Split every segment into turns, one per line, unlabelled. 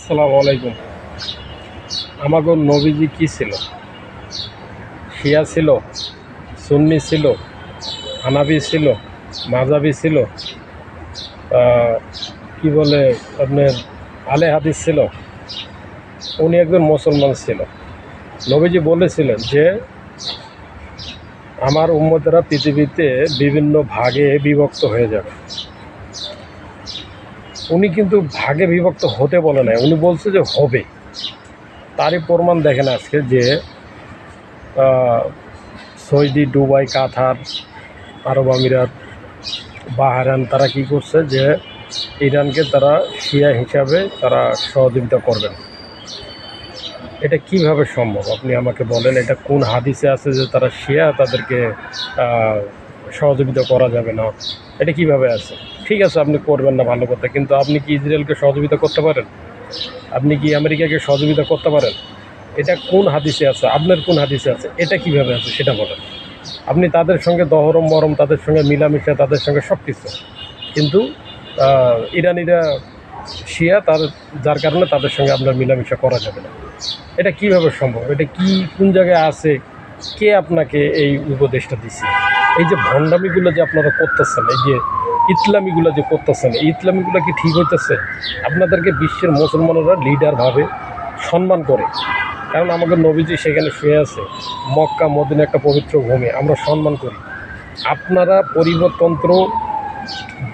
আসসালামু আলাইকুম। আমাগো নবীজি কি ছিল? শিয়া ছিল, সুন্নি ছিল, হানাফি ছিল, মাযহাবি ছিল, কি বলে আপনার আলে হাদিস ছিল। উনি একজন মুসলমান ছিল। নবীজি বলেছিলেন যে আমার উম্মতেরা পৃথিবীতে বিভিন্ন ভাগে বিভক্ত হয়ে যাবে। উনি কিন্তু ভাগে বিভক্ত হতে বলে নাই, উনি বলছে যে হবে। তারই প্রমাণ দেখেন আজকে যে সৌদি, দুবাই, কাতার, আরব আমিরাত, বাহরাইন তারা কি করছে যে ইরানকে তারা শিয়া হিসাবে তারা সহযোগিতা করবেন। এটা কিভাবে সম্ভব আপনি আমাকে বলেন? এটা কোন হাদিসে আছে যে তারা শিয়া, তাদেরকে সহযোগিতা করা যাবে না? এটা কিভাবে আছে? ঠিক আছে, আপনি করবেন না, ভালো কথা, কিন্তু আপনি কি ইসরায়েলকে সহযোগিতা করতে পারেন? আপনি কি আমেরিকাকে সহযোগিতা করতে পারেন? এটা কোন হাদিসে আছে? আপনার কোন হাদিসে আছে? এটা কিভাবে আছে সেটা বলেন। আপনি তাদের সঙ্গে দহরম মরম, তাদের সঙ্গে মিলামিশা, তাদের সঙ্গে সব কিছু, কিন্তু ইরানিরা শিয়া, যার কারণে তাদের সঙ্গে আপনার মিলামিশা করা যাবে না। এটা কিভাবে সম্ভব? এটা কি কোন জায়গায় আছে? কে আপনাকে এই উপদেশটা দিচ্ছে? এই যে ভণ্ডামিগুলো যে আপনারা করতেছেন, এই যে ইসলামিগুলো যে করতেছেন, এই ইসলামিগুলো কি ঠিক হইতেছে? আপনাদেরকে বিশ্বের মুসলমানরা লিডার ভাবে সম্মান করে, কারণ আমাদের নবীজি সেখানে শুয়ে আছে। মক্কা মদিনা একটা পবিত্র ভূমি, আমরা সম্মান করি। আপনারা পরিবারতন্ত্র,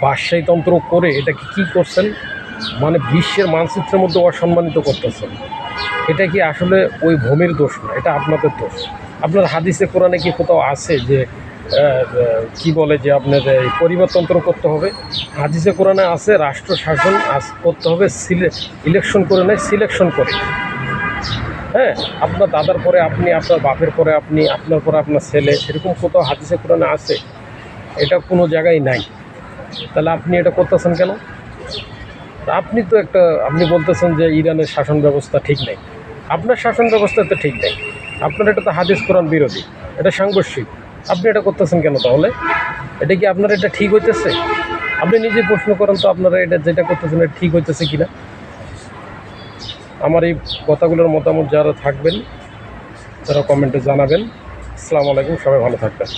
বাদশাহীতন্ত্র করে এটাকে কি করছেন? মানে বিশ্বের মানচিত্রের মধ্যে অসম্মানিত করতেছেন। এটা কি আসলে ওই ভূমির দোষ না, এটা আপনাদের দোষ। আপনার হাদিসে কোরআনে কি কোথাও আছে যে কি বলে যে আপনার এই পরিবারতন্ত্র করতে হবে? হাদিসে কোরআনে আছে রাষ্ট্র শাসন করতে হবে ইলেকশন করে নেয়, সিলেকশন করে। হ্যাঁ, আপনার দাদার পরে আপনি, আপনার বাপের পরে আপনি, আপনার পরে আপনার ছেলে, এরকম কোথাও হাদিসে কোরআনে আছে? এটা কোনো জায়গায় নাই। তাহলে আপনি এটা করতেছেন কেন? আপনি তো আপনি বলতেছেন যে ইরানের শাসন ব্যবস্থা ঠিক নেই। আপনার শাসন ব্যবস্থা তো ঠিক নেই। আপনার এটা তো হাদিস কোরআন বিরোধী, এটা সাংঘর্ষিক। আপনি এটা করতেছেন কেন তাহলে? এটা কি আপনার এটা ঠিক হইতেছে? আপনি নিজে প্রশ্ন করেন তো, আপনারা এটা যেটা করতেছেন এটা ঠিক হইতেছে কিনা। আমার এই কথাগুলোর মতামত যারা থাকবেন তারা কমেন্টে জানাবেন। আসসালামু আলাইকুম, সবাই ভালো থাকবেন।